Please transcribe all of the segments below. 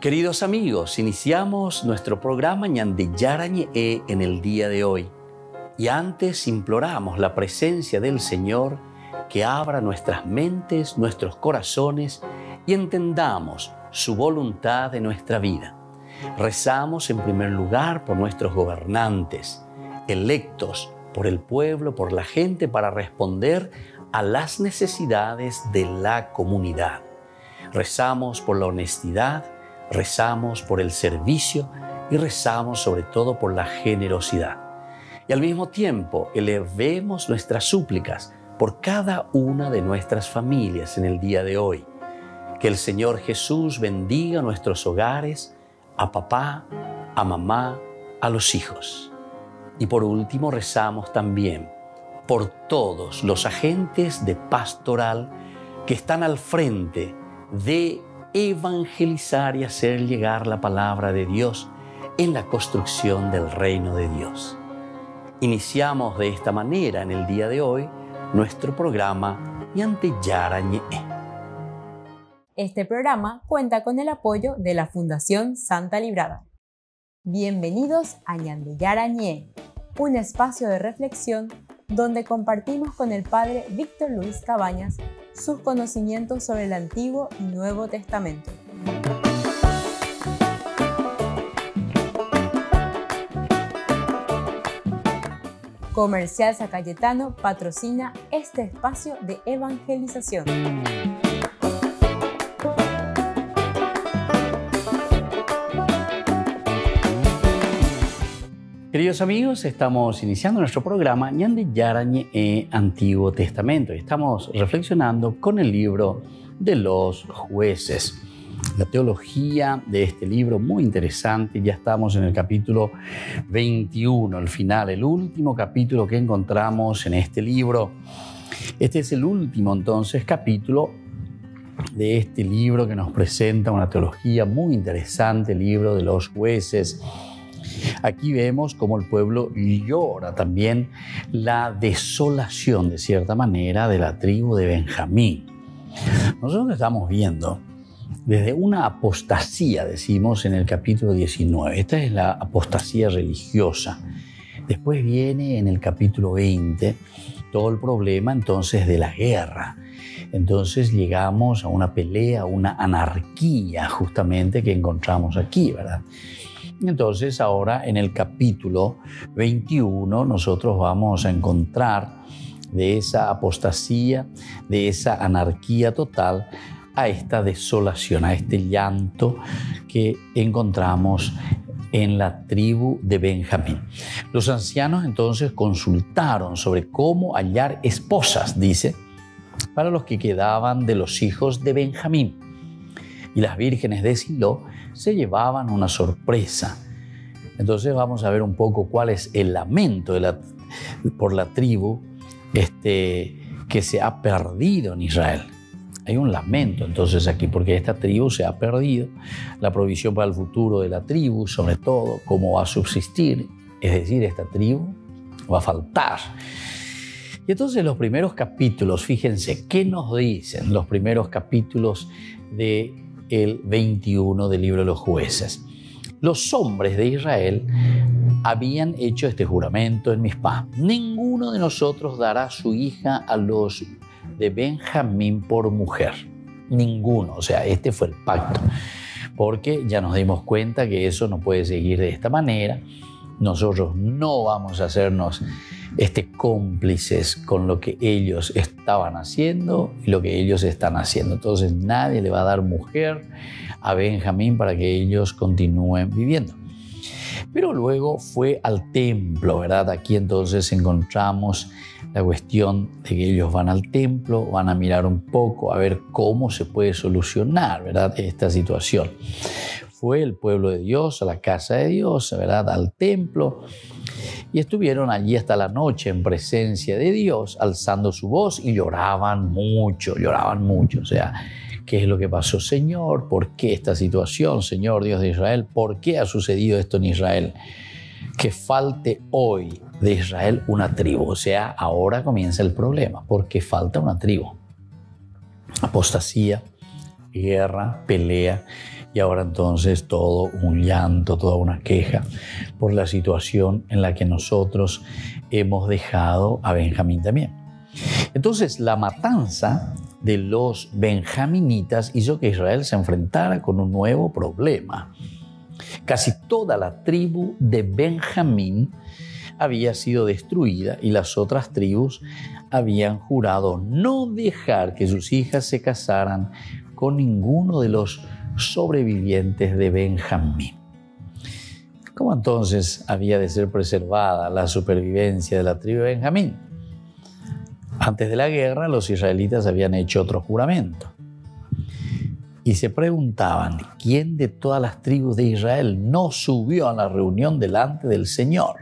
Queridos amigos, iniciamos nuestro programa Ñande Yarañe en el día de hoy. Y antes imploramos la presencia del Señor que abra nuestras mentes, nuestros corazones y entendamos su voluntad en nuestra vida. Rezamos en primer lugar por nuestros gobernantes, electos por el pueblo, por la gente, para responder a las necesidades de la comunidad. Rezamos por la honestidad, rezamos por el servicio y rezamos sobre todo por la generosidad. Y al mismo tiempo elevemos nuestras súplicas por cada una de nuestras familias en el día de hoy. Que el Señor Jesús bendiga nuestros hogares, a papá, a mamá, a los hijos. Y por último rezamos también por todos los agentes de pastoral que están al frente de evangelizar y hacer llegar la palabra de Dios en la construcción del reino de Dios. Iniciamos de esta manera en el día de hoy nuestro programa Ñande Yarañe. Este programa cuenta con el apoyo de la Fundación Santa Librada. Bienvenidos a Ñande Yarañe, un espacio de reflexión donde compartimos con el Padre Víctor Luis Cabañas sus conocimientos sobre el Antiguo y Nuevo Testamento. Comercial San Cayetano patrocina este espacio de evangelización. Queridos amigos, estamos iniciando nuestro programa Ñande Yarañe Antiguo Testamento. Estamos reflexionando con el libro de los Jueces. La teología de este libro muy interesante. Ya estamos en el capítulo 21, el final, el último capítulo que encontramos en este libro. Este es el último entonces capítulo de este libro que nos presenta una teología muy interesante, el libro de los Jueces. Aquí vemos cómo el pueblo llora también la desolación, de cierta manera, de la tribu de Benjamín. Nosotros estamos viendo desde una apostasía, decimos en el capítulo 19. Esta es la apostasía religiosa. Después viene en el capítulo 20 todo el problema entonces de la guerra. Entonces llegamos a una pelea, a una anarquía justamente que encontramos aquí, ¿verdad? Entonces ahora en el capítulo 21 nosotros vamos a encontrar de esa apostasía, de esa anarquía total, a esta desolación, a este llanto que encontramos en la tribu de Benjamín. Los ancianos entonces consultaron sobre cómo hallar esposas, dice, para los que quedaban de los hijos de Benjamín. Y las vírgenes de Silo se llevaban una sorpresa. Entonces vamos a ver un poco cuál es el lamento por la tribu que se ha perdido en Israel. Hay un lamento entonces aquí porque esta tribu se ha perdido, la provisión para el futuro de la tribu, sobre todo cómo va a subsistir, es decir, esta tribu va a faltar. Y entonces los primeros capítulos, fíjense, ¿qué nos dicen los primeros capítulos del 21 del libro de los Jueces? Los hombres de Israel habían hecho este juramento en Mizpah: ninguno de nosotros dará su hija a los de Benjamín por mujer. Ninguno, o sea, este fue el pacto. Porque ya nos dimos cuenta que eso no puede seguir de esta manera. Nosotros no vamos a hacernos cómplices con lo que ellos estaban haciendo y lo que ellos están haciendo. Entonces nadie le va a dar mujer a Benjamín para que ellos continúen viviendo. Pero luego fue al templo, ¿verdad? Aquí entonces encontramos la cuestión de que ellos van al templo, van a mirar un poco a ver cómo se puede solucionar, ¿verdad?, esta situación. Fue el pueblo de Dios a la casa de Dios, ¿verdad?, al templo, y estuvieron allí hasta la noche en presencia de Dios, alzando su voz, y lloraban mucho, o sea, ¿qué es lo que pasó, Señor? ¿Por qué esta situación, Señor Dios de Israel? ¿Por qué ha sucedido esto en Israel? Que falte hoy de Israel una tribu. O sea, ahora comienza el problema, porque falta una tribu. Apostasía, guerra, pelea. Y ahora entonces todo un llanto, toda una queja por la situación en la que nosotros hemos dejado a Benjamín también. Entonces la matanza de los benjaminitas hizo que Israel se enfrentara con un nuevo problema. Casi toda la tribu de Benjamín había sido destruida y las otras tribus habían jurado no dejar que sus hijas se casaran con ninguno de los sobrevivientes de Benjamín. ¿Cómo entonces había de ser preservada la supervivencia de la tribu de Benjamín? Antes de la guerra, los israelitas habían hecho otro juramento y se preguntaban, ¿quién de todas las tribus de Israel no subió a la reunión delante del Señor?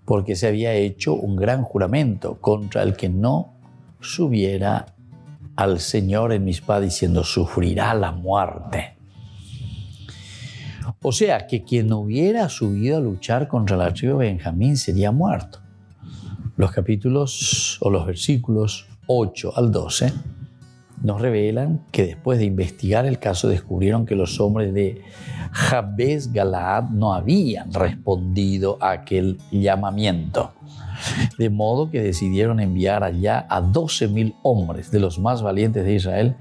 Porque se había hecho un gran juramento contra el que no subiera al Señor en Mizpá, diciendo, sufrirá la muerte. O sea, que quien no hubiera subido a luchar contra la tribu de Benjamín sería muerto. Los capítulos o los versículos 8 al 12 nos revelan que después de investigar el caso descubrieron que los hombres de Jabes Galaad no habían respondido a aquel llamamiento. De modo que decidieron enviar allá a 12,000 hombres de los más valientes de Israel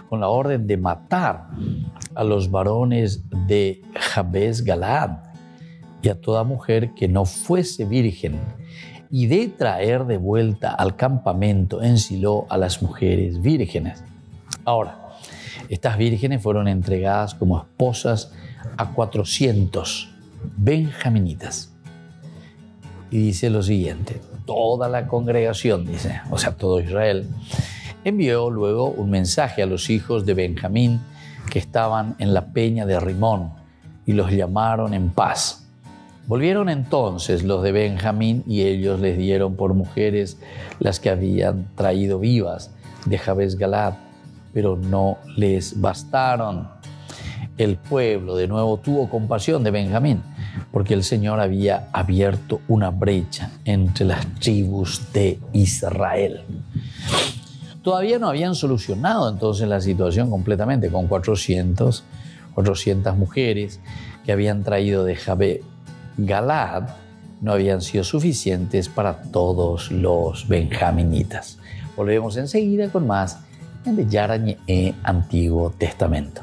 con la orden de matar a los varones de Jabes Galaad y a toda mujer que no fuese virgen, y de traer de vuelta al campamento en Silo a las mujeres vírgenes. Ahora, estas vírgenes fueron entregadas como esposas a 400 benjaminitas. Y dice lo siguiente, toda la congregación, dice, o sea, todo Israel, envió luego un mensaje a los hijos de Benjamín que estaban en la peña de Rimón y los llamaron en paz. Volvieron entonces los de Benjamín y ellos les dieron por mujeres las que habían traído vivas de Jabes Galaad, pero no les bastaron. El pueblo de nuevo tuvo compasión de Benjamín, porque el Señor había abierto una brecha entre las tribus de Israel. Todavía no habían solucionado entonces la situación completamente con 400 mujeres que habían traído de Jabes Galaad, no habían sido suficientes para todos los benjaminitas. Volvemos enseguida con más en Yarañé Antiguo Testamento.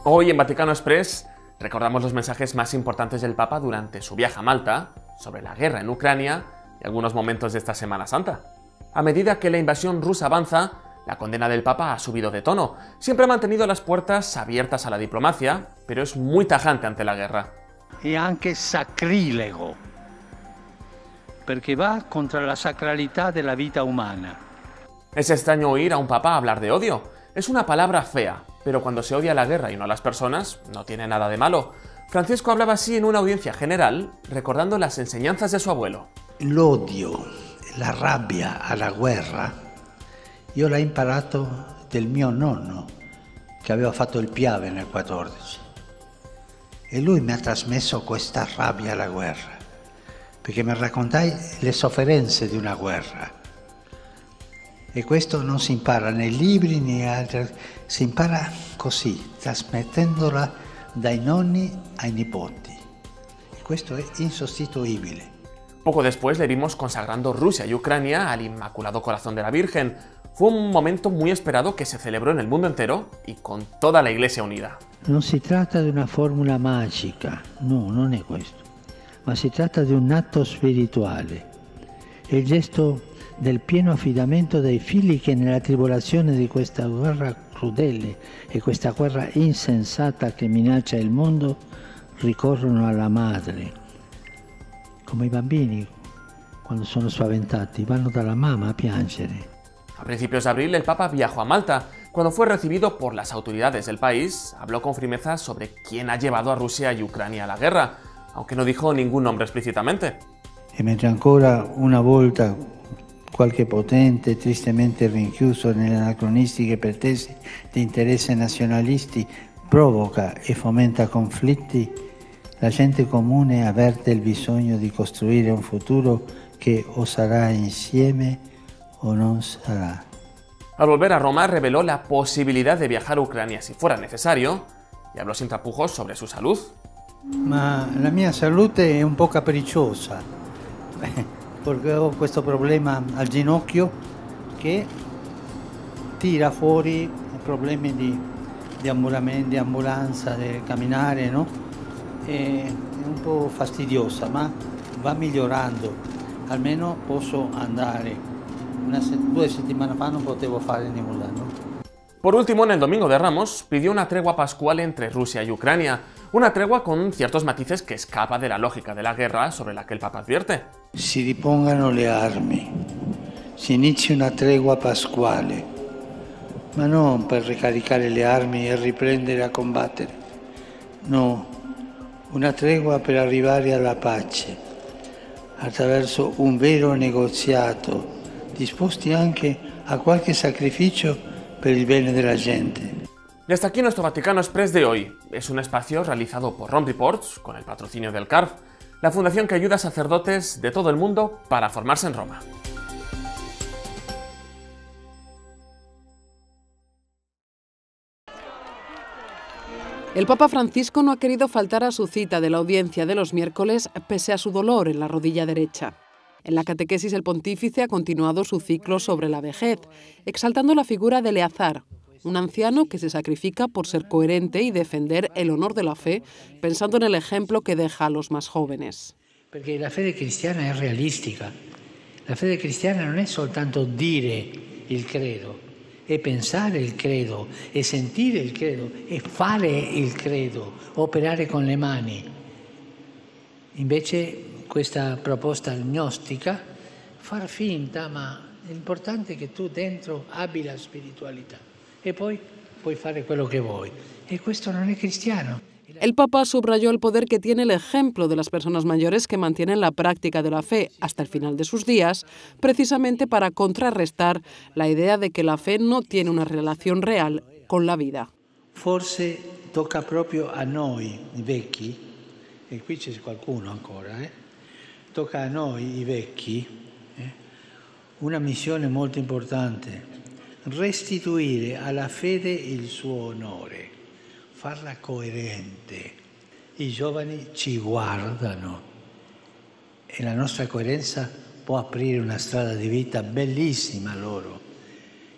Hoy en Vaticano Express recordamos los mensajes más importantes del Papa durante su viaje a Malta, sobre la guerra en Ucrania y algunos momentos de esta Semana Santa. A medida que la invasión rusa avanza, la condena del Papa ha subido de tono. Siempre ha mantenido las puertas abiertas a la diplomacia, pero es muy tajante ante la guerra. E anche sacrilego, perché va contra la sacralità della vita umana. Es extraño oír a un Papa hablar de odio. Es una palabra fea, pero cuando se odia la guerra y no a las personas, no tiene nada de malo. Francisco hablaba así en una audiencia general, recordando las enseñanzas de su abuelo. L'odio, la rabbia alla guerra, io l'ho imparato del mio nonno, che aveva fatto il Piave nel 14. E lui mi ha trasmesso questa rabbia alla guerra, perché mi raccontai le sofferenze di una guerra. E questo non si impara nei libri né altri, si impara così, trasmettendola dai nonni ai nipoti. E questo è insostituibile. Poco después le vimos consagrando Rusia y Ucrania al Inmaculado Corazón de la Virgen. Fue un momento muy esperado que se celebró en el mundo entero y con toda la Iglesia unida. Non si tratta di una formula magica, no, non è questo, ma si tratta di un atto spirituale. È il gesto del pieno affidamento dei figli che nella tribolazione di questa guerra crudele e questa guerra insensata che minaccia il mondo ricorrono alla madre, come i bambini quando sono spaventati vanno dalla mamma a piangere. A principios de abril el Papa viajó a Malta. Cuando fue recibido por las autoridades del país, habló con firmeza sobre quién ha llevado a Rusia y Ucrania a la guerra, aunque no dijo ningún nombre explícitamente. E mentre ancora una volta qualche potente tristemente rinchiuso nelle anacronistiche pretese di interessi nazionalisti provoca e fomenta conflitti, La gente comune avverte il bisogno di costruire un futuro che o sarà insieme o non sarà. Al volver a Roma reveló la posibilidad de viajar a Ucrania si fuera necesario y habló sin tapujos sobre su salud. Ma la mia salute è un po' capricciosa, perché ho questo problema al ginocchio che tira fuori problemi di ambulanza, di camminare, no? È un po' fastidiosa, ma va migliorando. Almeno posso andare. 2 settimane fa non potevo fare nulla, ¿no? Por último, en el Domingo de Ramos, pidió una tregua pascual entre Rusia y Ucrania, una tregua con ciertos matices que escapa de la lógica de la guerra sobre la que el Papa advierte. Si ripongano le armi, si inizi una tregua pasquale, ma non per ricaricare le armi e riprendere a combattere. No, una tregua per arrivare alla pace, attraverso un vero negoziato, disposti anche a qualche sacrificio per il bene della gente. Y hasta aquí nuestro Vaticano Express de hoy. Es un espacio realizado por Rom Reports, con el patrocinio del CARF, la fundación que ayuda a sacerdotes de todo el mundo para formarse en Roma. El Papa Francisco no ha querido faltar a su cita de la audiencia de los miércoles pese a su dolor en la rodilla derecha. En la catequesis el pontífice ha continuado su ciclo sobre la vejez, exaltando la figura de Eleazar, un anciano que se sacrifica por ser coherente y defender el honor de la fe, pensando en el ejemplo que deja a los más jóvenes. Perché la fede cristiana è realistica. La fede cristiana non è soltanto dire il credo, è pensare il credo, è sentire il credo, è fare il credo, operare con le mani. Invece questa proposta gnostica, far finta, ma l'importante è che tu dentro abbi la spiritualità e poi puoi fare quello che vuoi. E questo non è cristiano. El Papa subrayó el poder que tiene el ejemplo de las personas mayores que mantienen la práctica de la fe hasta el final de sus días, precisamente para contrarrestar la idea de que la fe no tiene una relación real con la vida. Forse tocca proprio a noi, i vecchi, e qui c'è qualcuno ancora, tocca a noi, i vecchi, una missione molto importante, restituire alla fede il suo onore, farla coerente. I giovani ci guardano e la nostra coerenza può aprire una strada di vita bellissima a loro.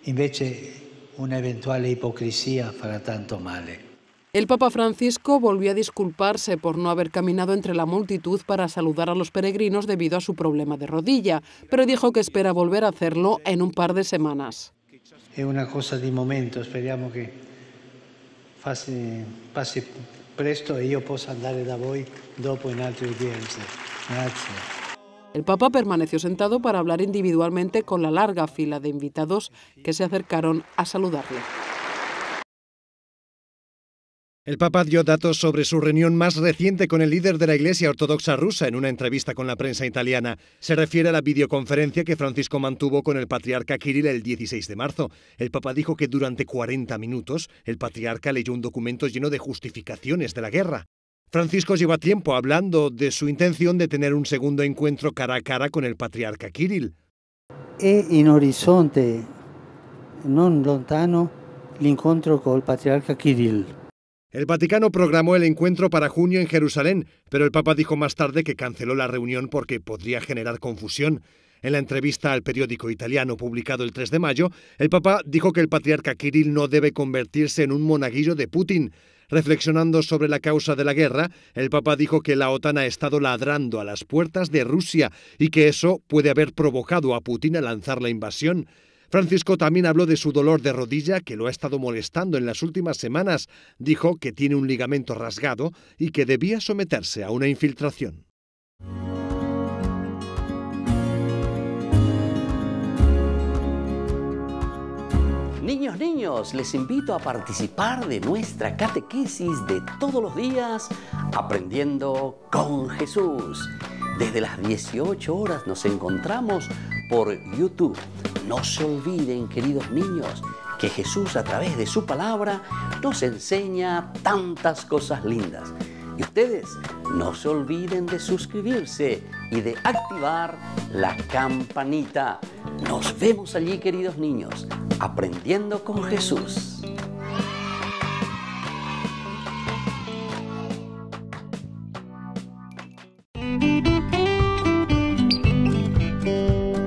Invece un'eventuale ipocrisia farà tanto male. El Papa Francisco volvió a disculparse por no haber caminado entre la multitud para saludar a los peregrinos debido a su problema de rodilla, pero dijo que espera volver a hacerlo en un par de semanas. È una cosa di momento, speriamo che passi presto e io possa andare da voi dopo in altre udienze. Grazie. El Papa permaneció sentado para hablar individualmente con la larga fila de invitados que se acercaron a saludarle. El Papa dio datos sobre su reunión más reciente con el líder de la Iglesia Ortodoxa rusa en una entrevista con la prensa italiana. Se refiere a la videoconferencia que Francisco mantuvo con el patriarca Kirill el 16 de marzo. El Papa dijo que durante 40 minutos el patriarca leyó un documento lleno de justificaciones de la guerra. Francisco lleva tiempo hablando de su intención de tener un segundo encuentro cara a cara con el patriarca Kirill. E in orizzonte, non lontano, l'incontro col patriarca Kirill. El Vaticano programó el encuentro para junio en Jerusalén, pero el Papa dijo más tarde que canceló la reunión porque podría generar confusión. En la entrevista al periódico italiano publicado el 3 de mayo, el Papa dijo que el patriarca Kirill no debe convertirse en un monaguillo de Putin. Reflexionando sobre la causa de la guerra, el Papa dijo que la OTAN ha estado ladrando a las puertas de Rusia y que eso puede haber provocado a Putin a lanzar la invasión. Francisco también habló de su dolor de rodilla que lo ha estado molestando en las últimas semanas. Dijo que tiene un ligamento rasgado y que debía someterse a una infiltración. Niños, les invito a participar de nuestra catequesis de todos los días, Aprendiendo con Jesús. Desde las 18 horas nos encontramos por YouTube. No se olviden, queridos niños, que Jesús a través de su palabra nos enseña tantas cosas lindas. Y ustedes no se olviden de suscribirse y de activar la campanita. Nos vemos allí, queridos niños, aprendiendo con Jesús.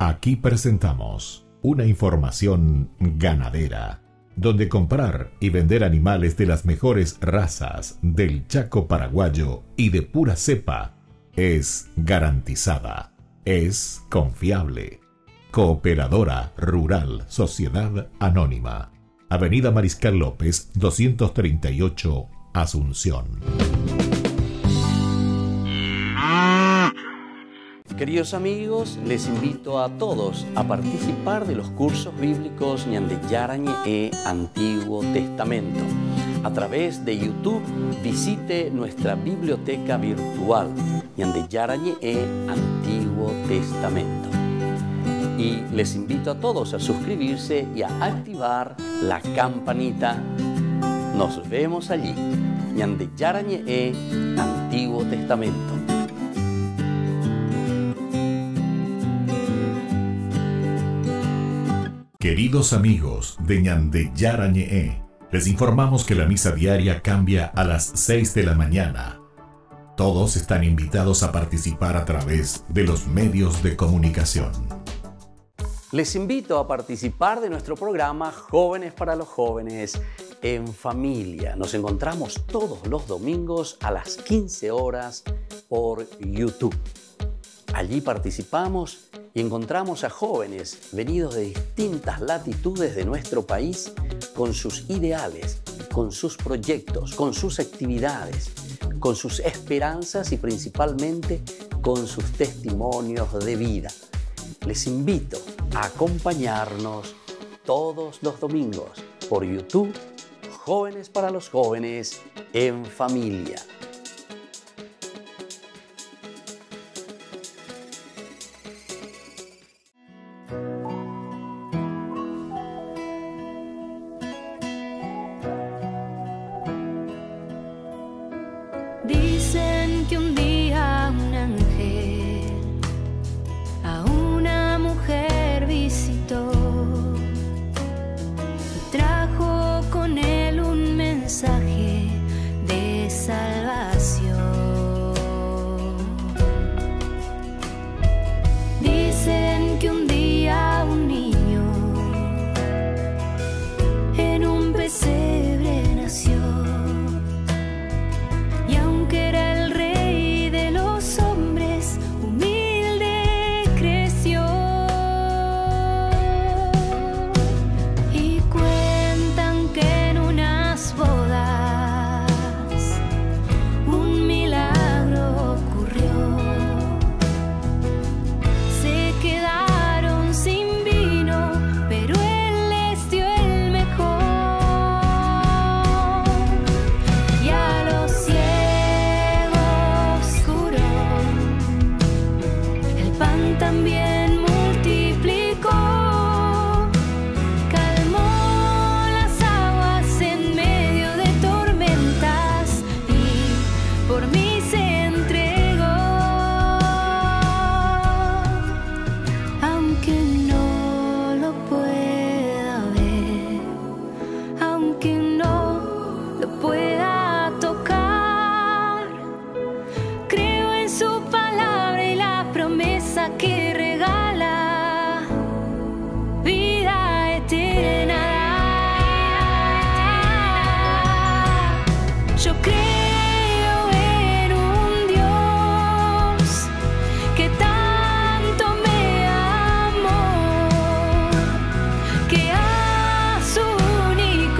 Aquí presentamos una información ganadera, donde comprar y vender animales de las mejores razas del Chaco paraguayo y de pura cepa es garantizada, es confiable. Cooperadora Rural Sociedad Anónima, Avenida Mariscal López, 238, Asunción. Queridos amigos, les invito a todos a participar de los cursos bíblicos Ñande Yarañe e Antiguo Testamento. A través de YouTube, visite nuestra biblioteca virtual Ñande Yarañe e Antiguo Testamento. Y les invito a todos a suscribirse y a activar la campanita. Nos vemos allí, Ñande Yarañe e Antiguo Testamento. Queridos amigos de Ñande Yarañe, les informamos que la misa diaria cambia a las 6 de la mañana. Todos están invitados a participar a través de los medios de comunicación. Les invito a participar de nuestro programa Jóvenes para los Jóvenes en Familia. Nos encontramos todos los domingos a las 15 horas por YouTube. Allí participamos y encontramos a jóvenes venidos de distintas latitudes de nuestro país con sus ideales, con sus proyectos, con sus actividades, con sus esperanzas y principalmente con sus testimonios de vida. Les invito a acompañarnos todos los domingos por YouTube, Jóvenes para los Jóvenes en Familia. Dicen que un día un ángel a una mujer visitó y trajo con él un mensaje de salvación. Dicen que un día un niño en un pesebre nació. salvación.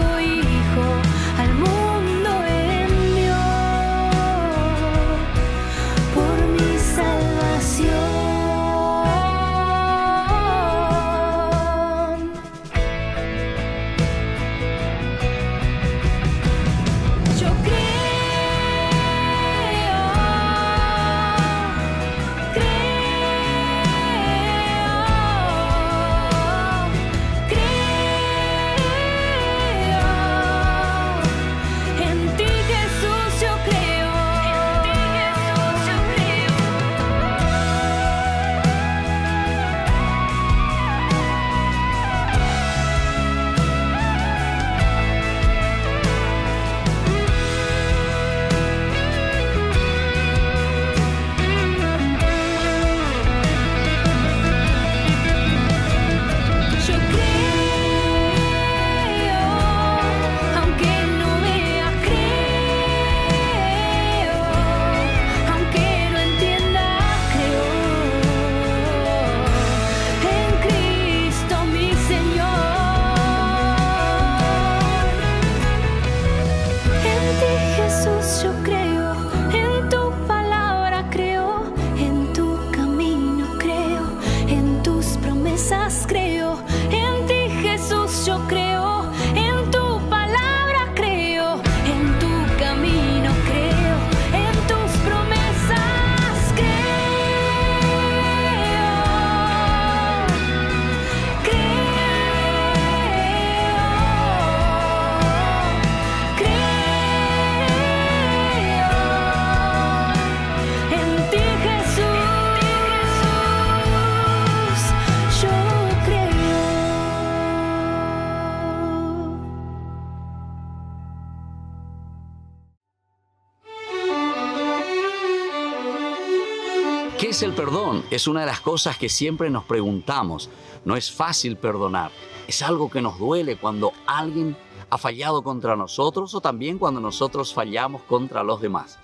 ¿Qué es el perdón? Es una de las cosas que siempre nos preguntamos. No es fácil perdonar. Es algo que nos duele cuando alguien ha fallado contra nosotros o también cuando nosotros fallamos contra los demás.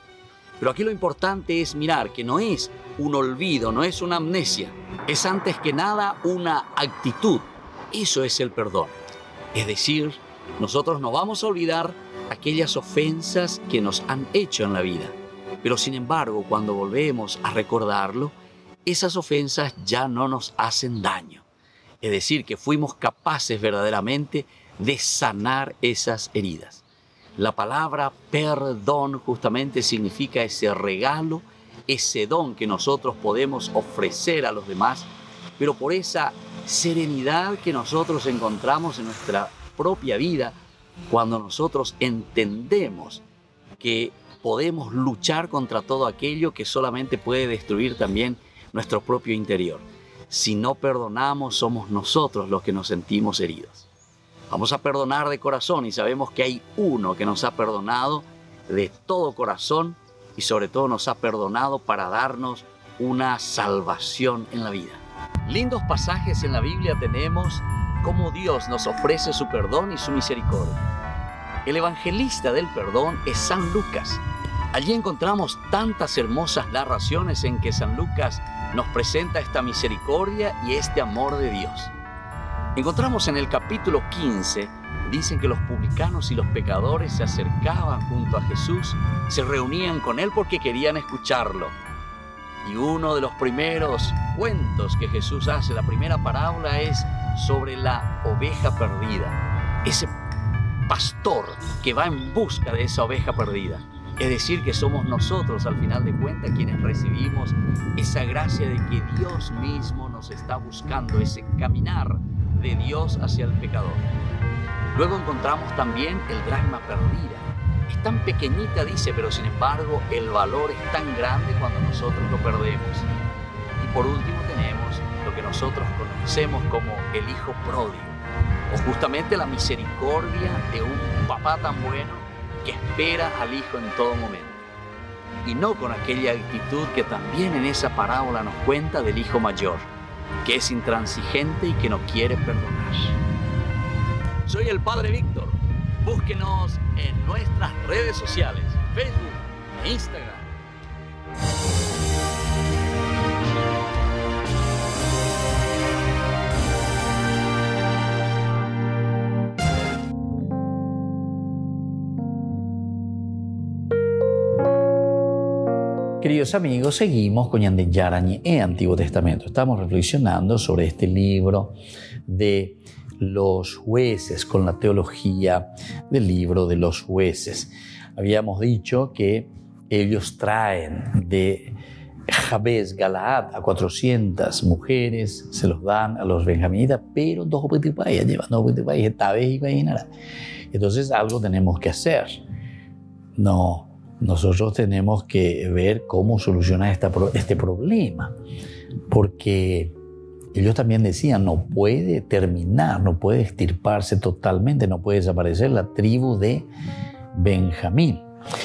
Pero aquí lo importante es mirar que no es un olvido, no es una amnesia. Es antes que nada una actitud. Eso es el perdón. Es decir, nosotros no vamos a olvidar aquellas ofensas que nos han hecho en la vida. Pero sin embargo, cuando volvemos a recordarlo, esas ofensas ya no nos hacen daño. Es decir, que fuimos capaces verdaderamente de sanar esas heridas. La palabra perdón justamente significa ese regalo, ese don que nosotros podemos ofrecer a los demás, pero por esa serenidad que nosotros encontramos en nuestra propia vida, cuando nosotros entendemos que podemos luchar contra todo aquello que solamente puede destruir también nuestro propio interior. Si no perdonamos, somos nosotros los que nos sentimos heridos. Vamos a perdonar de corazón y sabemos que hay uno que nos ha perdonado de todo corazón y sobre todo nos ha perdonado para darnos una salvación en la vida. Lindos pasajes en la Biblia tenemos cómo Dios nos ofrece su perdón y su misericordia. El evangelista del perdón es San Lucas. Allí encontramos tantas hermosas narraciones en que San Lucas nos presenta esta misericordia y este amor de Dios. Encontramos en el capítulo 15, dicen que los publicanos y los pecadores se acercaban junto a Jesús, se reunían con Él porque querían escucharlo. Y uno de los primeros cuentos que Jesús hace, la primera parábola, es sobre la oveja perdida. Ese pastor que va en busca de esa oveja perdida. Es decir, que somos nosotros al final de cuentas quienes recibimos esa gracia de que Dios mismo nos está buscando, ese caminar de Dios hacia el pecador. Luego encontramos también el dracma perdida. Es tan pequeñita, dice, pero sin embargo el valor es tan grande cuando nosotros lo perdemos. Y por último tenemos lo que nosotros conocemos como el hijo pródigo, o justamente la misericordia de un papá tan bueno que espera al hijo en todo momento. Y no con aquella actitud que también en esa parábola nos cuenta del hijo mayor, que es intransigente y que no quiere perdonar. Soy el Padre Víctor. Búsquenos en nuestras redes sociales, Facebook e Instagram. Queridos amigos, seguimos con Ñande Yarañe, Antiguo Testamento. Estamos reflexionando sobre este libro de los jueces, con la teología del libro de los jueces. Habíamos dicho que ellos traen de Jabes Galaad a 400 mujeres, se los dan a los benjaminitas, pero entonces algo tenemos que hacer. Nosotros tenemos que ver cómo solucionar este problema, porque ellos también decían, no puede terminar, no puede extirparse totalmente, no puede desaparecer la tribu de Benjamín.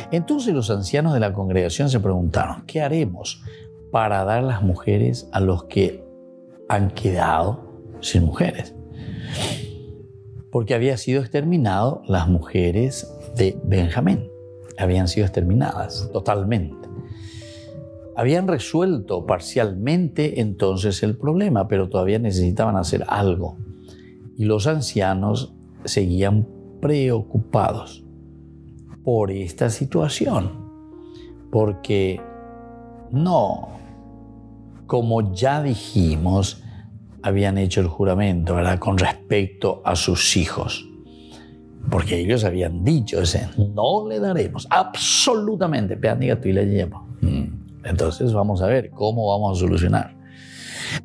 Entonces los ancianos de la congregación se preguntaron, ¿qué haremos para dar las mujeres a los que han quedado sin mujeres? Porque había sido exterminado las mujeres de Benjamín. Habían sido exterminadas totalmente. Habían resuelto parcialmente entonces el problema, pero todavía necesitaban hacer algo. Y los ancianos seguían preocupados por esta situación, porque no, como ya dijimos, habían hecho el juramento, ¿verdad?, con respecto a sus hijos. Porque ellos habían dicho, no le daremos absolutamente. Entonces vamos a ver cómo vamos a solucionar.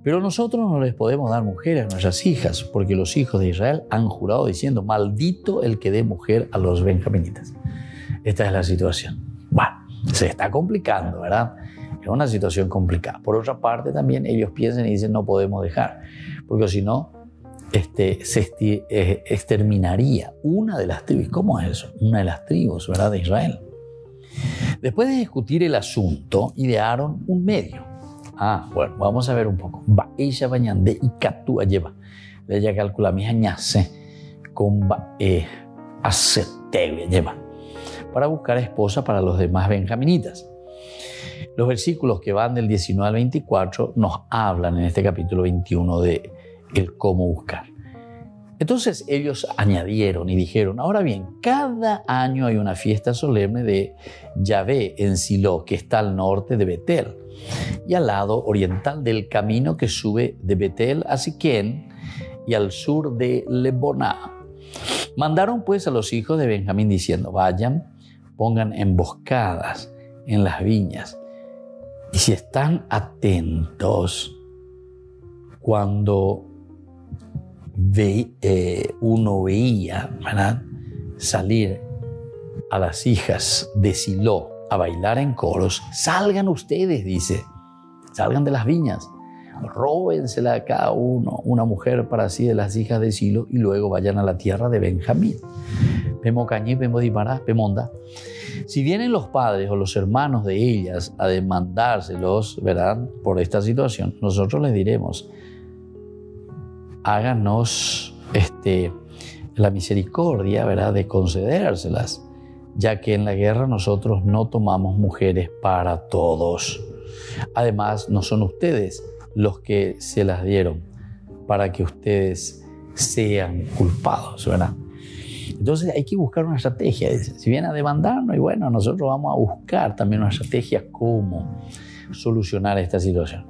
Pero nosotros no les podemos dar mujeres a nuestras hijas, porque los hijos de Israel han jurado diciendo, maldito el que dé mujer a los benjaminitas. Esta es la situación. Bueno, se está complicando, ¿verdad? Es una situación complicada. Por otra parte, también ellos piensan y dicen, no podemos dejar, porque si no, se exterminaría una de las tribus. ¿Cómo es eso? Una de las tribus, ¿verdad?, de Israel. Después de discutir el asunto, idearon un medio. Bueno, vamos a ver un poco. Ba'isha bañande y catúa lleva. Ella calcula mi añase con acete lleva. Para buscar esposa para los demás benjaminitas. Los versículos que van del 19 al 24 nos hablan en este capítulo 21 de el cómo buscar. Entonces ellos añadieron y dijeron, ahora bien, cada año hay una fiesta solemne de Yahvé en Silo, que está al norte de Betel, y al lado oriental del camino que sube de Betel a Siquén y al sur de Leboná. Mandaron pues a los hijos de Benjamín diciendo, vayan, pongan emboscadas en las viñas, y si están atentos cuando uno veía, ¿verdad?, salir a las hijas de Silo a bailar en coros, salgan ustedes, dice, salgan de las viñas, róbensela a cada uno, una mujer para sí de las hijas de Silo, y luego vayan a la tierra de Benjamín. Pemocañí, Pemodimará, Pemonda. Si vienen los padres o los hermanos de ellas a demandárselos, ¿verdad?, por esta situación, nosotros les diremos, háganos la misericordia, ¿verdad?, de concedérselas, ya que en la guerra nosotros no tomamos mujeres para todos. Además, no son ustedes los que se las dieron para que ustedes sean culpados, ¿verdad? Entonces hay que buscar una estrategia. Dice, si vienen a demandarnos, y bueno, nosotros vamos a buscar también una estrategia cómo solucionar esta situación.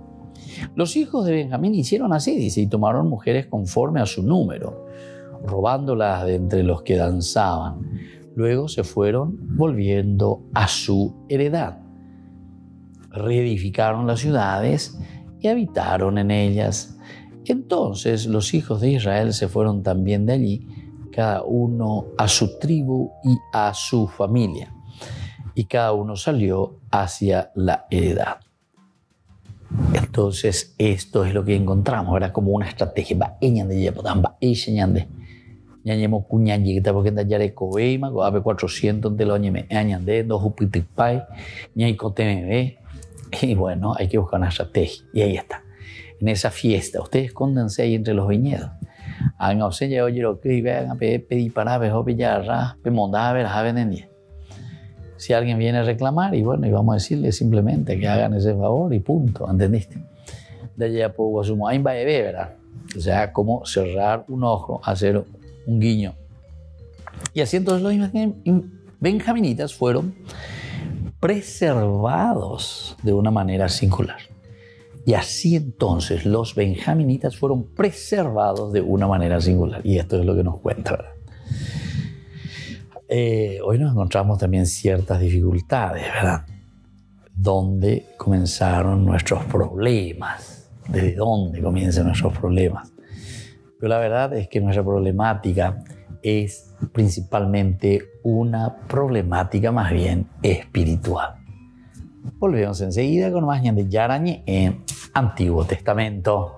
Los hijos de Benjamín hicieron así, dice, y tomaron mujeres conforme a su número, robándolas de entre los que danzaban. Luego se fueron volviendo a su heredad. Reedificaron las ciudades y habitaron en ellas. Entonces los hijos de Israel se fueron también de allí, cada uno a su tribu y a su familia, y cada uno salió hacia la heredad. Entonces esto es lo que encontramos, era como una estrategia. Y bueno, hay que buscar una estrategia. Y ahí está. En esa fiesta, ustedes escóndanse ahí entre los viñedos. Si alguien viene a reclamar, y bueno, y vamos a decirle simplemente que hagan ese favor y punto, ¿entendiste? De allá puedo asumir, ahí va a ver, ¿verdad? O sea, como cerrar un ojo, hacer un guiño. Y así entonces los benjaminitas fueron preservados de una manera singular. Y así entonces los benjaminitas fueron preservados de una manera singular. Y esto es lo que nos cuenta, ¿verdad? Hoy nos encontramos también ciertas dificultades, ¿verdad? ¿Dónde comenzaron nuestros problemas? ¿Desde dónde comienzan nuestros problemas? Pero la verdad es que nuestra problemática es principalmente una problemática más bien espiritual. Volvemos enseguida con más Ñande Yarañe en Antiguo Testamento.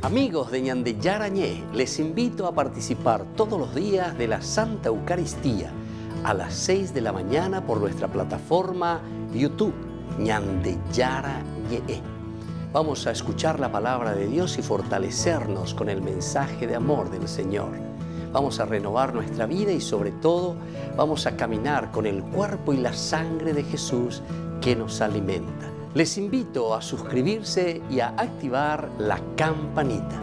Amigos de Ñande Yarañé, les invito a participar todos los días de la Santa Eucaristía a las 6 de la mañana por nuestra plataforma YouTube Ñande Yarañé. Vamos a escuchar la palabra de Dios y fortalecernos con el mensaje de amor del Señor. Vamos a renovar nuestra vida y sobre todo vamos a caminar con el cuerpo y la sangre de Jesús que nos alimenta. Les invito a suscribirse y a activar la campanita.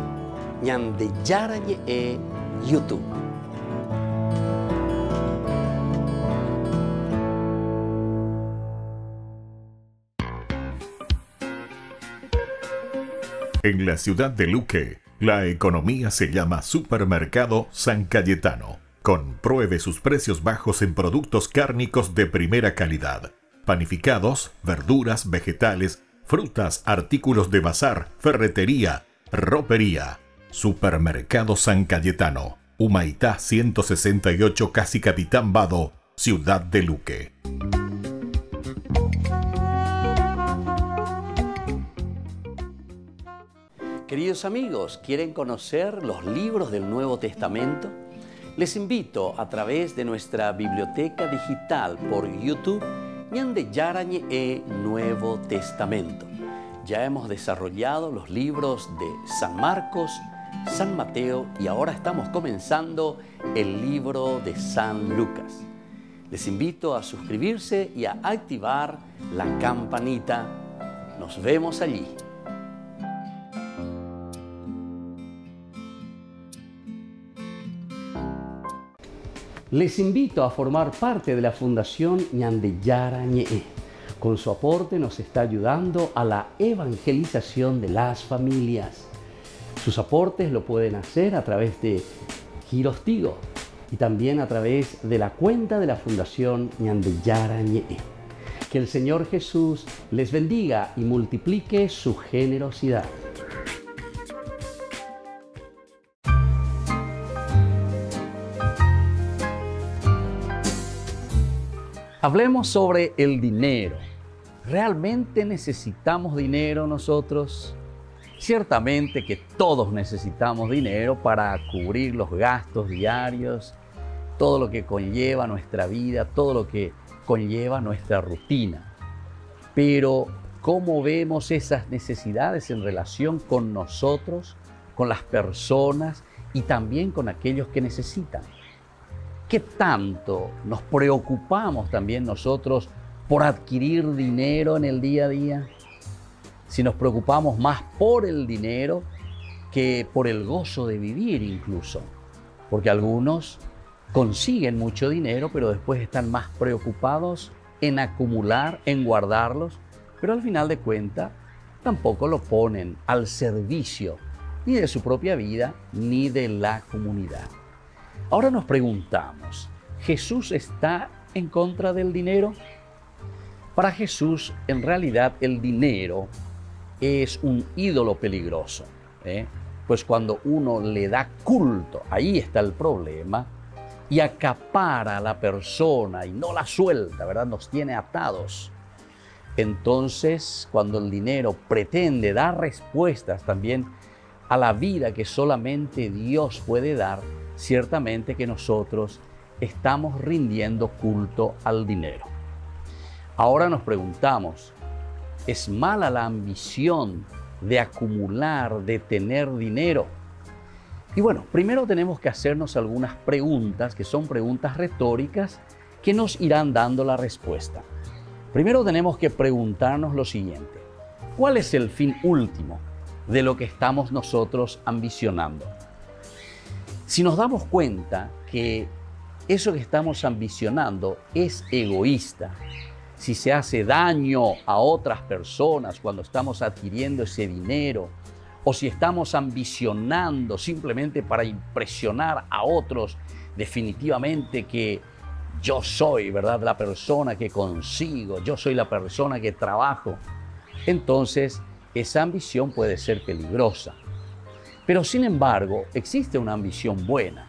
Ñande Yarañé YouTube. En la ciudad de Luque, la economía se llama Supermercado San Cayetano. Compruebe sus precios bajos en productos cárnicos de primera calidad. Panificados, verduras, vegetales, frutas, artículos de bazar, ferretería, ropería. Supermercado San Cayetano, Humaitá 168, Casi Capitán Vado, Ciudad de Luque. Queridos amigos, ¿quieren conocer los libros del Nuevo Testamento? Les invito a través de nuestra biblioteca digital por YouTube Ñande Yarañe Nuevo Testamento. Ya hemos desarrollado los libros de San Marcos, San Mateo y ahora estamos comenzando el libro de San Lucas. Les invito a suscribirse y a activar la campanita. Nos vemos allí. Les invito a formar parte de la Fundación Ñande Yarañe. Con su aporte nos está ayudando a la evangelización de las familias. Sus aportes lo pueden hacer a través de Giros Tigo y también a través de la cuenta de la Fundación Ñande Yarañe. Que el Señor Jesús les bendiga y multiplique su generosidad. Hablemos sobre el dinero. ¿Realmente necesitamos dinero nosotros? Ciertamente que todos necesitamos dinero para cubrir los gastos diarios, todo lo que conlleva nuestra vida, todo lo que conlleva nuestra rutina. Pero, ¿cómo vemos esas necesidades en relación con nosotros, con las personas y también con aquellos que necesitan? ¿Qué tanto nos preocupamos también nosotros por adquirir dinero en el día a día? Si nos preocupamos más por el dinero que por el gozo de vivir incluso. Porque algunos consiguen mucho dinero, pero después están más preocupados en acumular, en guardarlos, pero al final de cuentas tampoco lo ponen al servicio ni de su propia vida ni de la comunidad. Ahora nos preguntamos, ¿Jesús está en contra del dinero? Para Jesús, en realidad, el dinero es un ídolo peligroso, pues cuando uno le da culto, ahí está el problema, y acapara a la persona y no la suelta, ¿verdad? Nos tiene atados. Entonces, cuando el dinero pretende dar respuestas también a la vida que solamente Dios puede dar, ciertamente que nosotros estamos rindiendo culto al dinero. Ahora nos preguntamos, ¿es mala la ambición de acumular, de tener dinero? Y bueno, primero tenemos que hacernos algunas preguntas, que son preguntas retóricas, que nos irán dando la respuesta. Primero tenemos que preguntarnos lo siguiente, ¿cuál es el fin último de lo que estamos nosotros ambicionando? Si nos damos cuenta que eso que estamos ambicionando es egoísta, si se hace daño a otras personas cuando estamos adquiriendo ese dinero, o si estamos ambicionando simplemente para impresionar a otros, definitivamente que yo soy, ¿verdad?, la persona que consigo, yo soy la persona que trabajo, entonces esa ambición puede ser peligrosa. Pero sin embargo, existe una ambición buena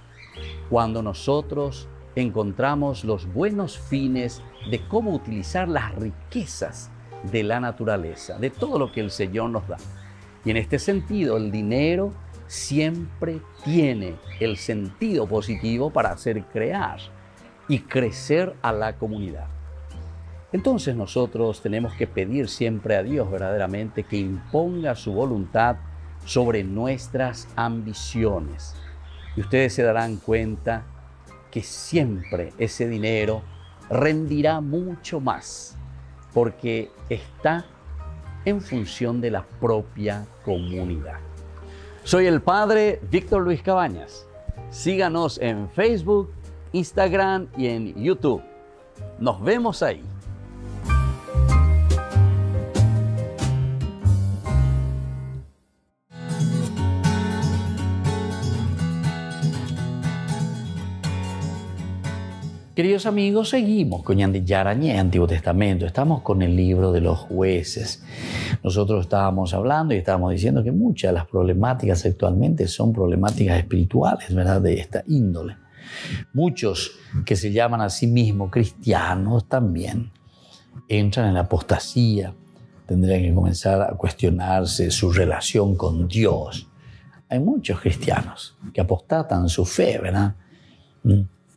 cuando nosotros encontramos los buenos fines de cómo utilizar las riquezas de la naturaleza, de todo lo que el Señor nos da. Y en este sentido, el dinero siempre tiene el sentido positivo para hacer crear y crecer a la comunidad. Entonces nosotros tenemos que pedir siempre a Dios verdaderamente que imponga su voluntad sobre nuestras ambiciones. Y ustedes se darán cuenta que siempre ese dinero rendirá mucho más porque está en función de la propia comunidad. Soy el Padre Víctor Luis Cabañas. Síganos en Facebook, Instagram y en YouTube. Nos vemos ahí. Queridos amigos, seguimos con Ñande Yarañe, Antiguo Testamento. Estamos con el libro de los jueces. Nosotros estábamos hablando y estábamos diciendo que muchas de las problemáticas actualmente son problemáticas espirituales, ¿verdad?, de esta índole. Muchos que se llaman a sí mismos cristianos también entran en la apostasía. Tendrían que comenzar a cuestionarse su relación con Dios. Hay muchos cristianos que apostatan su fe, ¿verdad?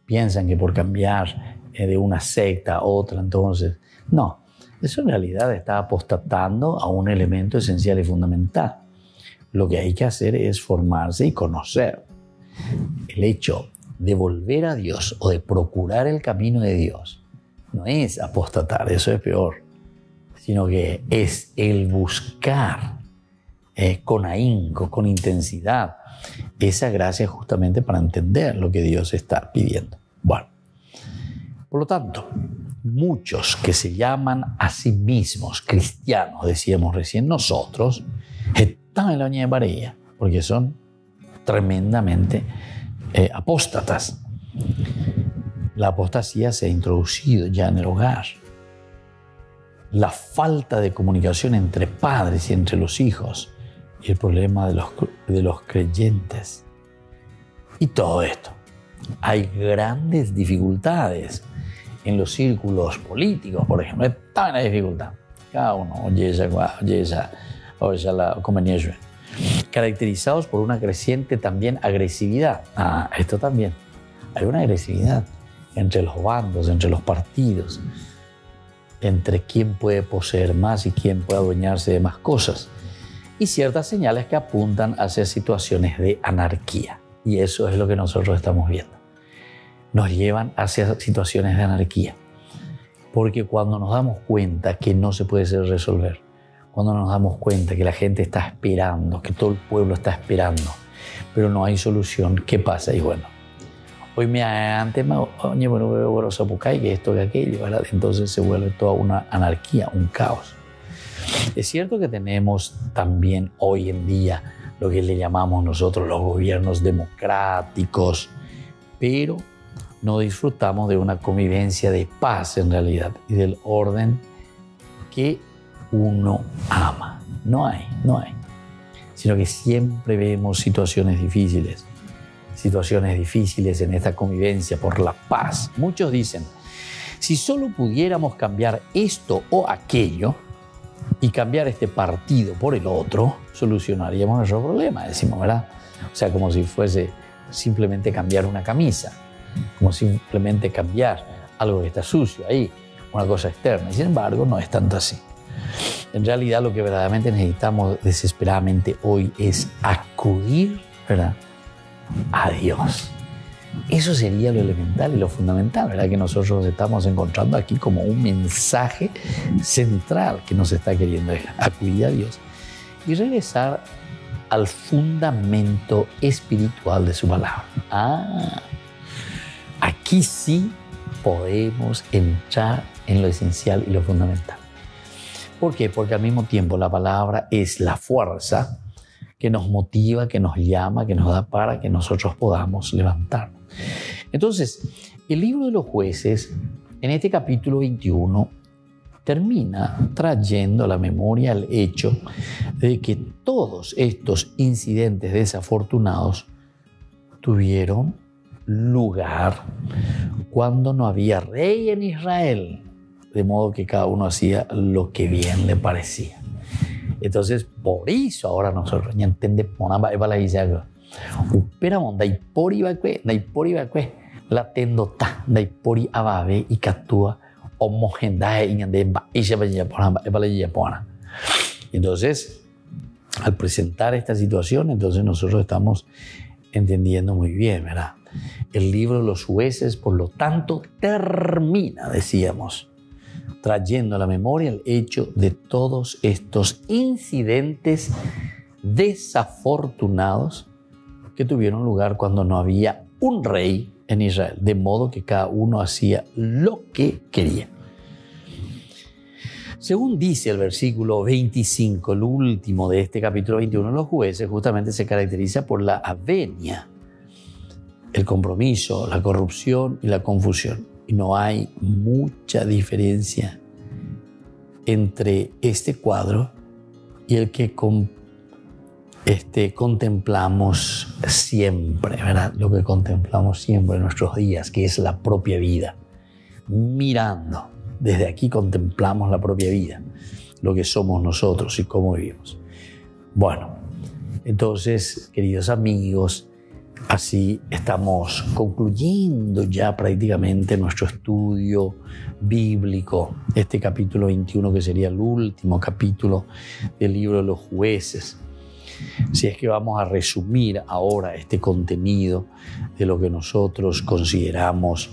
Piensan que por cambiar de una secta a otra, entonces... No, eso en realidad está apostatando a un elemento esencial y fundamental. Lo que hay que hacer es formarse y conocer. El hecho de volver a Dios o de procurar el camino de Dios no es apostatar, eso es peor, sino que es el buscar con ahínco, con intensidad, esa gracia justamente para entender lo que Dios está pidiendo. Bueno, por lo tanto, muchos que se llaman a sí mismos cristianos, decíamos recién nosotros, están en la Ñe Varilla porque son tremendamente apóstatas. La apostasía se ha introducido ya en el hogar. La falta de comunicación entre padres y entre los hijos y el problema de los creyentes. Y todo esto. Hay grandes dificultades en los círculos políticos, por ejemplo. Está en la dificultad. Cada uno oye la conveniencia. Caracterizados por una creciente también agresividad. Esto también. Hay una agresividad entre los bandos, entre los partidos, entre quién puede poseer más y quién puede adueñarse de más cosas. Y ciertas señales que apuntan hacia situaciones de anarquía. Y eso es lo que nosotros estamos viendo. Nos llevan hacia situaciones de anarquía. Porque cuando nos damos cuenta que no se puede resolver, cuando nos damos cuenta que la gente está esperando, que todo el pueblo está esperando, pero no hay solución, ¿qué pasa? Y bueno, hoy me antes, oye, bueno, veo que esto, que aquello, ¿verdad? Entonces se vuelve toda una anarquía, un caos. Es cierto que tenemos también hoy en día lo que le llamamos nosotros los gobiernos democráticos, pero no disfrutamos de una convivencia de paz en realidad y del orden que uno ama. No hay. Sino que siempre vemos situaciones difíciles en esta convivencia por la paz. Muchos dicen, si solo pudiéramos cambiar esto o aquello y cambiar este partido por el otro, solucionaríamos nuestro problema, decimos, ¿verdad? O sea, como si fuese simplemente cambiar una camisa, como simplemente cambiar algo que está sucio ahí, una cosa externa. Y sin embargo, no es tanto así. En realidad, lo que verdaderamente necesitamos desesperadamente hoy es acudir, ¿verdad?, a Dios. Eso sería lo elemental y lo fundamental, ¿verdad?, que nosotros estamos encontrando aquí como un mensaje central que nos está queriendo dejar. Acudir a Dios y regresar al fundamento espiritual de su palabra. Aquí sí podemos entrar en lo esencial y lo fundamental. ¿Por qué? Porque al mismo tiempo la palabra es la fuerza que nos motiva, que nos llama, que nos da para que nosotros podamos levantarnos. Entonces, el libro de los jueces, en este capítulo 21, termina trayendo a la memoria el hecho de que todos estos incidentes desafortunados tuvieron lugar cuando no había rey en Israel, de modo que cada uno hacía lo que bien le parecía. Entonces, por eso ahora nosotros ya entendemos la tendota daipori ababe y katua homogendae iñandemba entonces, al presentar esta situación, entonces nosotros estamos entendiendo muy bien, ¿verdad? El libro de los jueces, por lo tanto, termina, decíamos, trayendo a la memoria el hecho de todos estos incidentes desafortunados que tuvieron lugar cuando no había un rey en Israel, de modo que cada uno hacía lo que quería. Según dice el versículo 25, el último de este capítulo 21, los jueces justamente se caracteriza por la avenia, el compromiso, la corrupción y la confusión. Y no hay mucha diferencia entre este cuadro y el que contemplamos siempre, ¿verdad? Lo que contemplamos siempre en nuestros días, que es la propia vida. Mirando, desde aquí contemplamos la propia vida, lo que somos nosotros y cómo vivimos. Bueno, entonces, queridos amigos, Así estamos concluyendo ya prácticamente nuestro estudio bíblico, este capítulo 21 que sería el último capítulo del libro de los Jueces. Si es que vamos a resumir ahora este contenido de lo que nosotros consideramos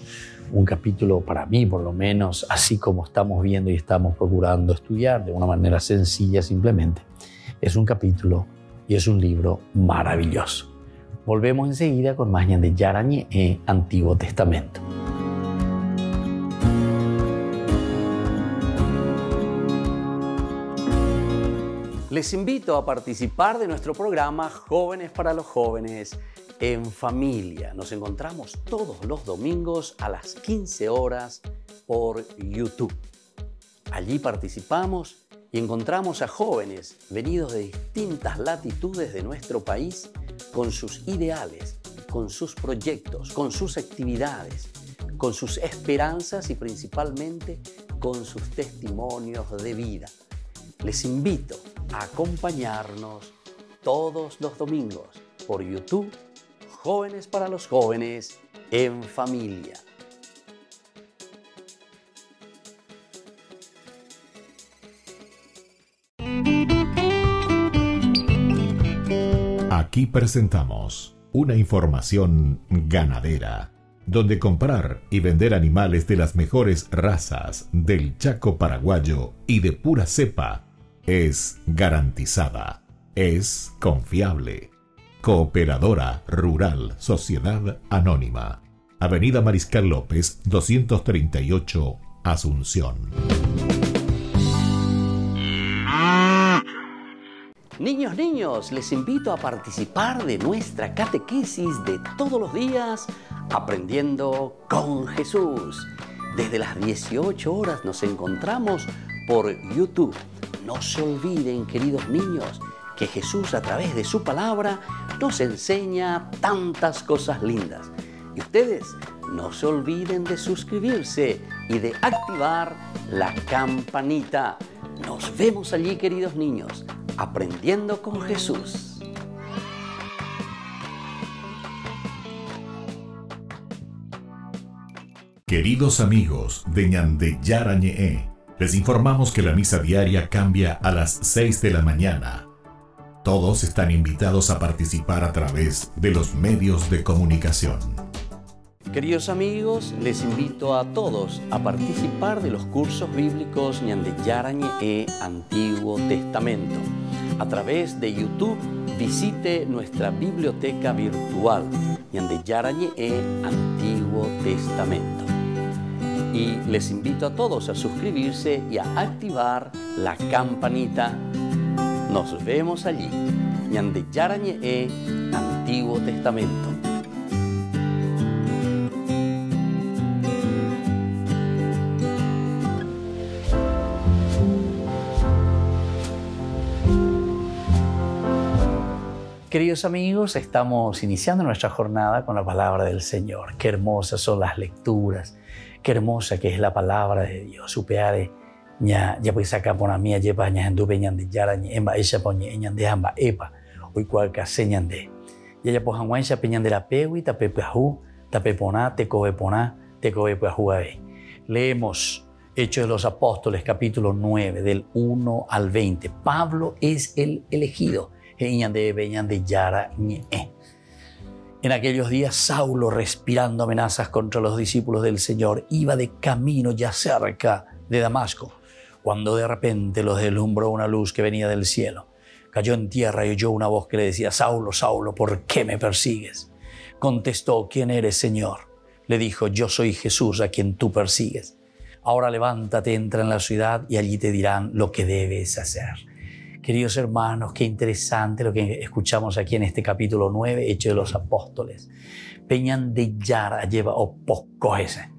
un capítulo, para mí por lo menos, así como estamos viendo y estamos procurando estudiar de una manera sencilla simplemente, es un capítulo y es un libro maravilloso. Volvemos enseguida con más Ñande Yarañe Antiguo Testamento. Les invito a participar de nuestro programa Jóvenes para los Jóvenes en Familia. Nos encontramos todos los domingos a las 15 horas por YouTube. Allí participamos y encontramos a jóvenes venidos de distintas latitudes de nuestro país con sus ideales, con sus proyectos, con sus actividades, con sus esperanzas y principalmente con sus testimonios de vida. Les invito a acompañarnos todos los domingos por YouTube, Jóvenes para los Jóvenes en Familia. Aquí presentamos una información ganadera, donde comprar y vender animales de las mejores razas del Chaco paraguayo y de pura cepa es garantizada, es confiable. Cooperadora Rural Sociedad Anónima, Avenida Mariscal López, 238, Asunción. Niños, les invito a participar de nuestra catequesis de todos los días, Aprendiendo con Jesús. Desde las 18 horas nos encontramos por YouTube. No se olviden, queridos niños, que Jesús a través de su palabra nos enseña tantas cosas lindas. Y ustedes no se olviden de suscribirse y de activar la campanita. Nos vemos allí, queridos niños, Aprendiendo con Jesús. Queridos amigos de Ñande Yarañe, les informamos que la misa diaria cambia a las 6 de la mañana. Todos están invitados a participar a través de los medios de comunicación. Queridos amigos, les invito a todos a participar de los cursos bíblicos Ñande Yarañe Antiguo Testamento. A través de YouTube, visite nuestra biblioteca virtual Ñande Yarañe Antiguo Testamento. Y les invito a todos a suscribirse y a activar la campanita. Nos vemos allí, Ñande Yarañe Antiguo Testamento. Queridos amigos, estamos iniciando nuestra jornada con la palabra del Señor. Qué hermosas son las lecturas, qué hermosa que es la palabra de Dios. Upeare ya pues acá por la mía lleva ñandupe ñande yarañe emba ella poñe ñande amba epa hoy cual case ñande ya pues anguancha peñande la pewi tape pehu tape poná te cobe pehu ave. Leemos Hechos de los Apóstoles capítulo 9 del 1 al 20. Pablo es el elegido. En aquellos días, Saulo, respirando amenazas contra los discípulos del Señor, iba de camino ya cerca de Damasco, cuando de repente los deslumbró una luz que venía del cielo. Cayó en tierra y oyó una voz que le decía: Saulo, Saulo, ¿por qué me persigues? Contestó: ¿Quién eres, Señor? Le dijo: Yo soy Jesús, a quien tú persigues. Ahora levántate, entra en la ciudad y allí te dirán lo que debes hacer. Queridos hermanos, qué interesante lo que escuchamos aquí en este capítulo 9, Hechos de los Apóstoles. Peñande Yara lleva o poco ese.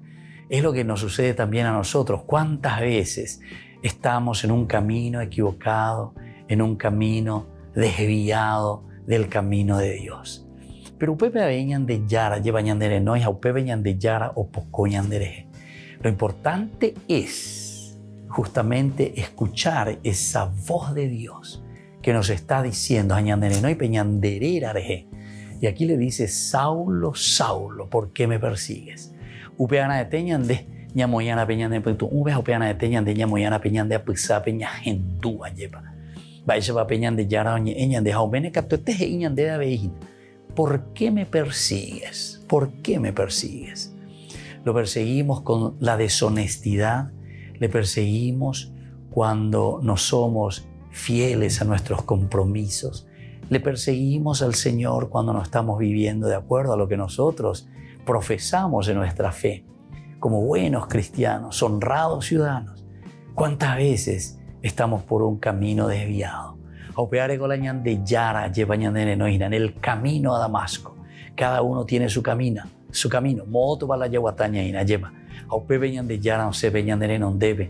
Es lo que nos sucede también a nosotros. ¿Cuántas veces estamos en un camino equivocado, en un camino desviado del camino de Dios? Pero upepe Peñande Yara lleva ñandere no es a upepe ñande Yara o poco ñandere. Lo importante es justamente escuchar esa voz de Dios que nos está diciendo Y aquí le dice, Saulo, Saulo, ¿por qué me persigues? Upeana de teñande, ñamoyana peñande, upeana de teñande, ñamoyana peñande, apisa peña gendúa lleva. Vaya va peñande, yara ñande, jaumene captote ñande de abejin. ¿Por qué me persigues? ¿Por qué me persigues? Lo perseguimos con la deshonestidad, le perseguimos cuando no somos fieles a nuestros compromisos, le perseguimos al Señor cuando no estamos viviendo de acuerdo a lo que nosotros profesamos en nuestra fe, como buenos cristianos, honrados ciudadanos. ¿Cuántas veces estamos por un camino desviado? En el camino a Damasco. Cada uno tiene su camino. Moto para la yaguataña y lleva. Aupe veñan de yara, no se veñan de non debe.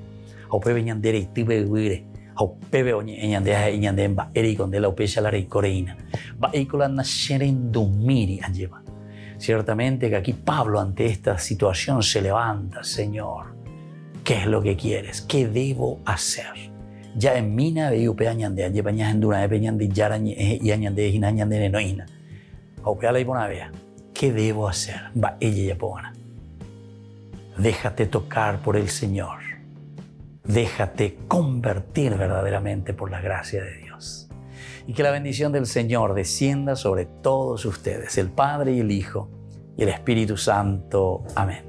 Aupe veñan de tibe guire. Aupe veñan de emba, ericon de la upecha la rey coreína. Va icola nasceren dumiri lleva. Ciertamente que aquí Pablo ante esta situación se levanta, Señor. ¿Qué es lo que quieres? ¿Qué debo hacer? Ya en mina veo peñan de llevañas en dura de peñan de yarañe y añan de hinañan de nenoina. Aupe la ibona vea. ¿Qué debo hacer? Va ella ya pona. Déjate tocar por el Señor. Déjate convertir verdaderamente por la gracia de Dios. Y que la bendición del Señor descienda sobre todos ustedes, el Padre y el Hijo y el Espíritu Santo. Amén.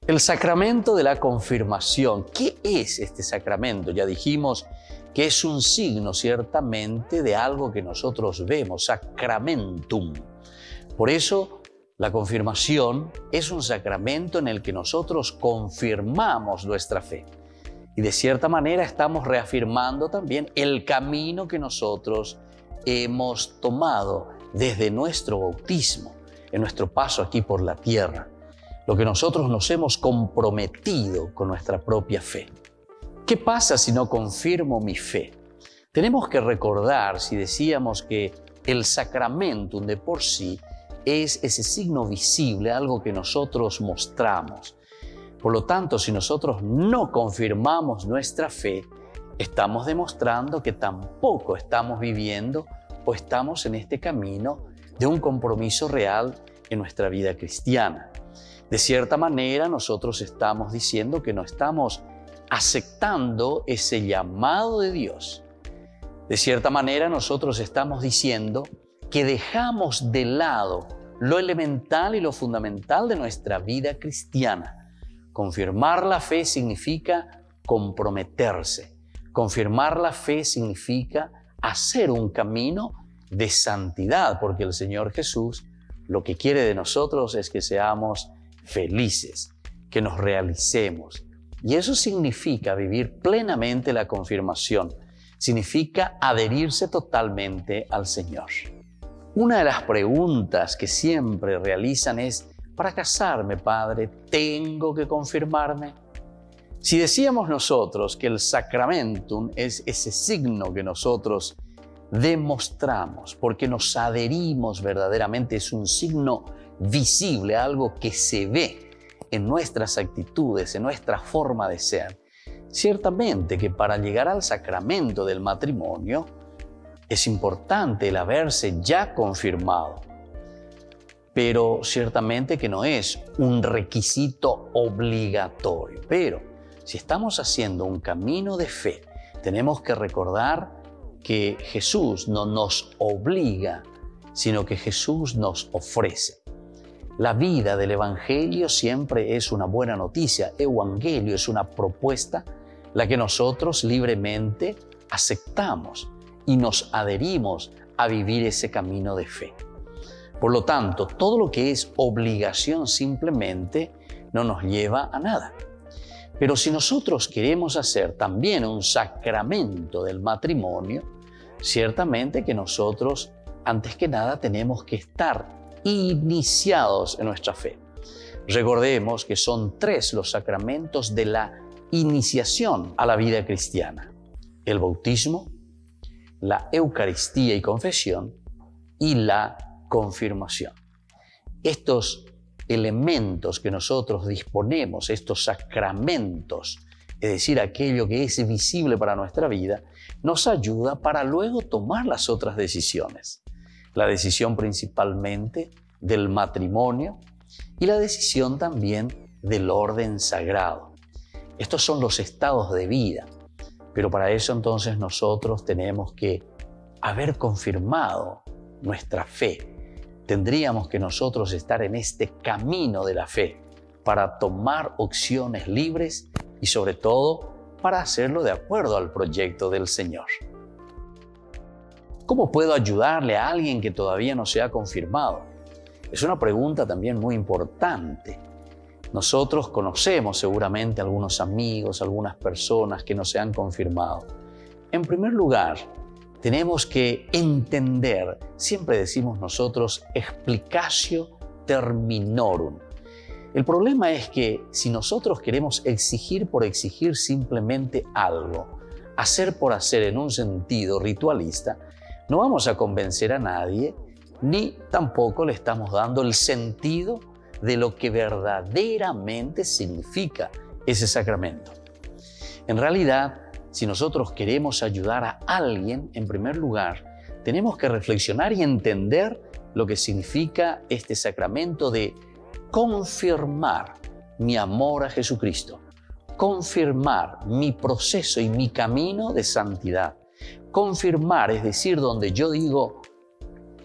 El sacramento de la confirmación. ¿Qué es este sacramento? Ya dijimos que es un signo ciertamente de algo que nosotros vemos, sacramentum. Por eso la confirmación es un sacramento en el que nosotros confirmamos nuestra fe. Y de cierta manera estamos reafirmando también el camino que nosotros hemos tomado desde nuestro bautismo, en nuestro paso aquí por la tierra. Lo que nosotros nos hemos comprometido con nuestra propia fe. ¿Qué pasa si no confirmo mi fe? Tenemos que recordar, si decíamos que el sacramentum de por sí es ese signo visible, algo que nosotros mostramos. Por lo tanto, si nosotros no confirmamos nuestra fe, estamos demostrando que tampoco estamos viviendo o estamos en este camino de un compromiso real en nuestra vida cristiana. De cierta manera, nosotros estamos diciendo que no estamos aceptando ese llamado de Dios. De cierta manera, nosotros estamos diciendo que dejamos de lado lo elemental y lo fundamental de nuestra vida cristiana. Confirmar la fe significa comprometerse. Confirmar la fe significa hacer un camino de santidad, porque el Señor Jesús lo que quiere de nosotros es que seamos felices, que nos realicemos. Y eso significa vivir plenamente la confirmación. Significa adherirse totalmente al Señor. Una de las preguntas que siempre realizan es, para casarme, Padre, ¿tengo que confirmarme? Si decíamos nosotros que el sacramentum es ese signo que nosotros demostramos, porque nos adherimos verdaderamente, es un signo visible, algo que se ve en nuestras actitudes, en nuestra forma de ser. Ciertamente que para llegar al sacramento del matrimonio es importante el haberse ya confirmado, pero ciertamente que no es un requisito obligatorio. Pero si estamos haciendo un camino de fe, tenemos que recordar que Jesús no nos obliga, sino que Jesús nos ofrece. La vida del Evangelio siempre es una buena noticia. Evangelio es una propuesta, la que nosotros libremente aceptamos y nos adherimos a vivir ese camino de fe. Por lo tanto, todo lo que es obligación simplemente no nos lleva a nada. Pero si nosotros queremos hacer también un sacramento del matrimonio, ciertamente que nosotros, antes que nada, tenemos que estar iniciados en nuestra fe. Recordemos que son 3 los sacramentos de la iniciación a la vida cristiana: el bautismo, la Eucaristía y confesión y la confirmación. Estos elementos que nosotros disponemos, estos sacramentos, es decir, aquello que es visible para nuestra vida, nos ayuda para luego tomar las otras decisiones. La decisión principalmente del matrimonio y la decisión también del orden sagrado. Estos son los estados de vida, pero para eso entonces nosotros tenemos que haber confirmado nuestra fe. Tendríamos que nosotros estar en este camino de la fe para tomar opciones libres y sobre todo para hacerlo de acuerdo al proyecto del Señor. ¿Cómo puedo ayudarle a alguien que todavía no se ha confirmado? Es una pregunta también muy importante. Nosotros conocemos seguramente algunos amigos, algunas personas que no se han confirmado. En primer lugar, tenemos que entender, siempre decimos nosotros, explicatio terminorum. El problema es que si nosotros queremos exigir por exigir simplemente algo, hacer por hacer en un sentido ritualista, no vamos a convencer a nadie, ni tampoco le estamos dando el sentido de lo que verdaderamente significa ese sacramento. En realidad, si nosotros queremos ayudar a alguien, en primer lugar, tenemos que reflexionar y entender lo que significa este sacramento de confirmar mi amor a Jesucristo, confirmar mi proceso y mi camino de santidad. Confirmar, es decir, donde yo digo,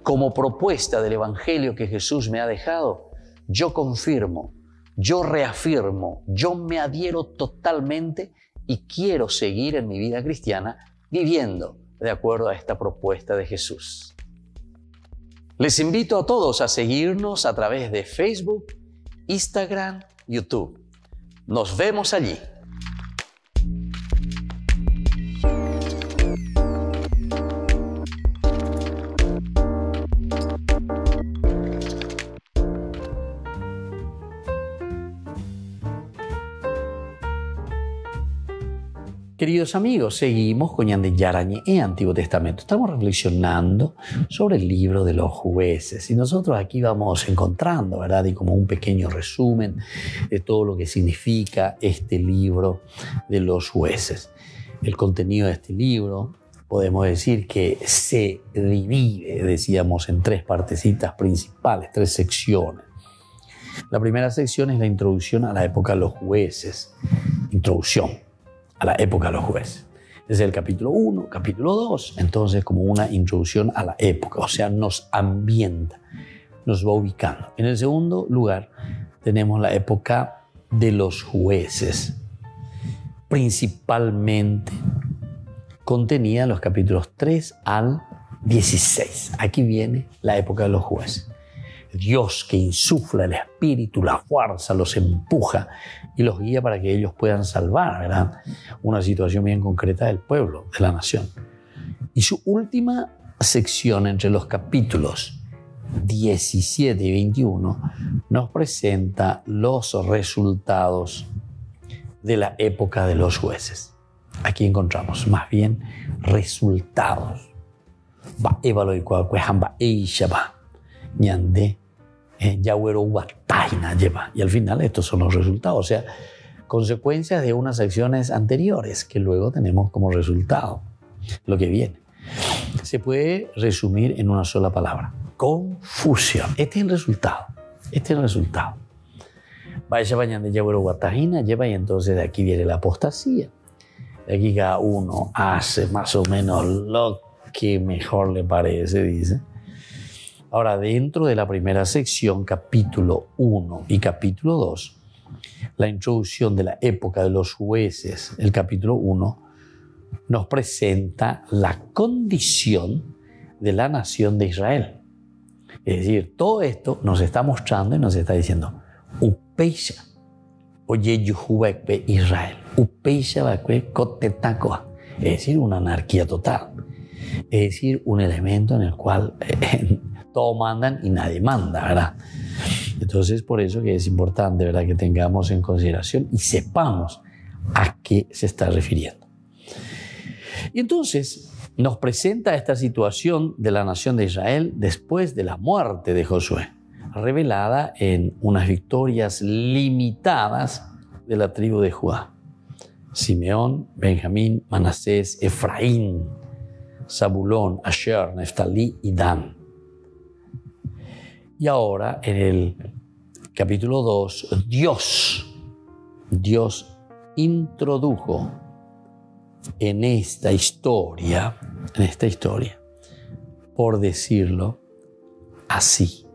como propuesta del Evangelio que Jesús me ha dejado, yo confirmo, yo reafirmo, yo me adhiero totalmente y quiero seguir en mi vida cristiana viviendo de acuerdo a esta propuesta de Jesús. Les invito a todos a seguirnos a través de Facebook, Instagram, YouTube. Nos vemos allí. Queridos amigos, seguimos con Ñande Yarañe Antiguo Testamento. Estamos reflexionando sobre el libro de los jueces y nosotros aquí vamos encontrando, ¿verdad? Y como un pequeño resumen de todo lo que significa este libro de los jueces. El contenido de este libro podemos decir que se divide, decíamos, en tres partecitas principales, tres secciones. La primera sección es la introducción a la época de los jueces. Introducción a la época de los jueces. Desde el capítulo 1, capítulo 2, entonces como una introducción a la época, o sea, nos ambienta, nos va ubicando. En el segundo lugar tenemos la época de los jueces, principalmente contenida en los capítulos 3 al 16. Aquí viene la época de los jueces. Dios que insufla el espíritu, la fuerza, los empuja y los guía para que ellos puedan salvar, ¿verdad? Una situación bien concreta del pueblo, de la nación. Y su última sección entre los capítulos 17 y 21 nos presenta los resultados de la época de los jueces. Aquí encontramos más bien resultados. Y al final estos son los resultados, o sea, consecuencias de unas acciones anteriores que luego tenemos como resultado lo que viene. Se puede resumir en una sola palabra: confusión. Este es el resultado. Este es el resultado. Vaya bañando Yagüero Guatajina, lleva, y entonces de aquí viene la apostasía. De aquí cada uno hace más o menos lo que mejor le parece, dice. Ahora, dentro de la primera sección, capítulo 1 y capítulo 2, la introducción de la época de los jueces, el capítulo 1, nos presenta la condición de la nación de Israel. Es decir, todo esto nos está mostrando y nos está diciendo, Upeisha, oye Yuhubekbe Israel, Upeisha Bakwe Kotetakoa. Es decir, una anarquía total. Es decir, un elemento en el cual todos mandan y nadie manda, ¿verdad? Entonces, por eso que es importante, ¿verdad?, que tengamos en consideración y sepamos a qué se está refiriendo. Y entonces, nos presenta esta situación de la nación de Israel después de la muerte de Josué, revelada en unas victorias limitadas de la tribu de Judá. Simeón, Benjamín, Manasés, Efraín, Zabulón, Asher, Neftalí y Dan. Y ahora en el capítulo 2, Dios introdujo en esta historia, por decirlo así,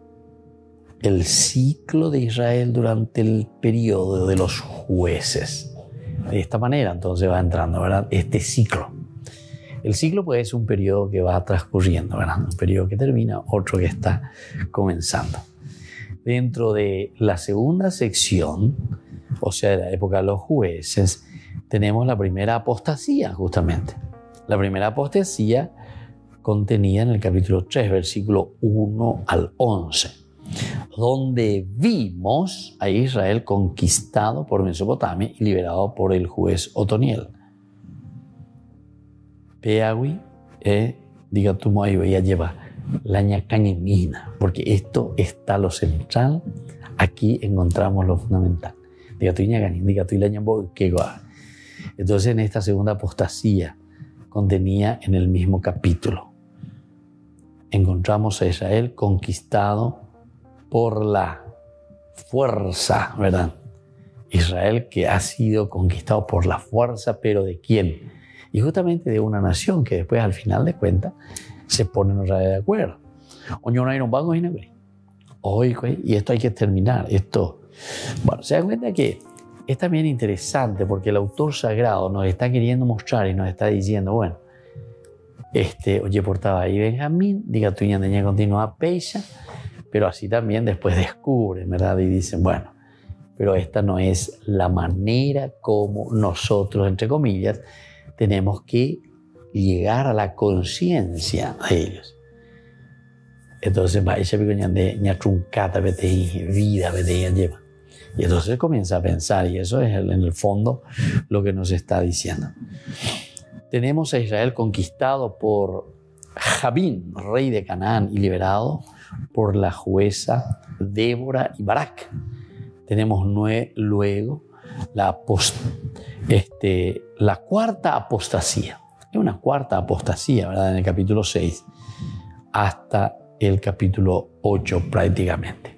el ciclo de Israel durante el periodo de los jueces. De esta manera entonces va entrando, ¿verdad?, este ciclo. El ciclo pues es un periodo que va transcurriendo, ¿verdad? Un periodo que termina, otro que está comenzando. Dentro de la segunda sección, o sea, de la época de los jueces, tenemos la primera apostasía, justamente. La primera apostasía contenida en el capítulo 3, versículo 1 al 11, donde vimos a Israel conquistado por Mesopotamia y liberado por el juez Otoniel. Peagui, diga tu moivo, ya lleva la ñacañemina, porque esto está lo central, aquí encontramos lo fundamental. Diga tu ñacañemina, diga tu ñambo, que va. Entonces, en esta segunda apostasía, contenía en el mismo capítulo, encontramos a Israel conquistado por la fuerza, ¿verdad? Israel que ha sido conquistado por la fuerza, pero ¿de quién? Y justamente de una nación que después, al final de cuentas, se ponen otra vez de acuerdo. Y esto hay que terminar. Bueno, se da cuenta que es también interesante porque el autor sagrado nos está queriendo mostrar y nos está diciendo, bueno, oye, portaba ahí Benjamín, diga tu ñandeña continua peisa, pero así también después descubren, ¿verdad? Y dicen, bueno, pero esta no es la manera como nosotros, entre comillas, tenemos que llegar a la conciencia de ellos. Entonces, vida, lleva. Y entonces comienza a pensar, y eso es en el fondo lo que nos está diciendo. Tenemos a Israel conquistado por Jabín, rey de Canaán, y liberado por la jueza Débora y Barak. Tenemos luego la cuarta apostasía. Es una cuarta apostasía, ¿verdad? En el capítulo 6 hasta el capítulo 8 prácticamente.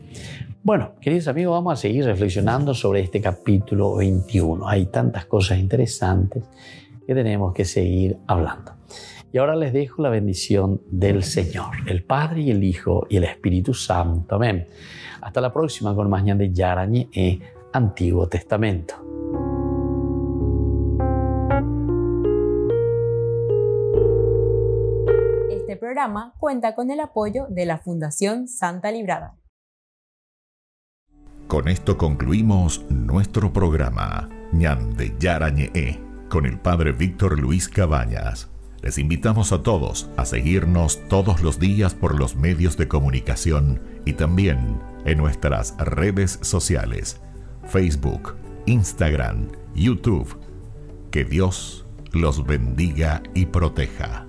Bueno, queridos amigos, vamos a seguir reflexionando sobre este capítulo 21. Hay tantas cosas interesantes que tenemos que seguir hablando. Y ahora les dejo la bendición del Señor, el Padre y el Hijo y el Espíritu Santo. Amén. Hasta la próxima con más ñande Yarañe Antiguo Testamento. Este programa cuenta con el apoyo de la Fundación Santa Librada. Con esto concluimos nuestro programa ñande Yarañe con el Padre Víctor Luis Cabañas. Les invitamos a todos a seguirnos todos los días por los medios de comunicación y también en nuestras redes sociales, Facebook, Instagram, YouTube. Que Dios los bendiga y proteja.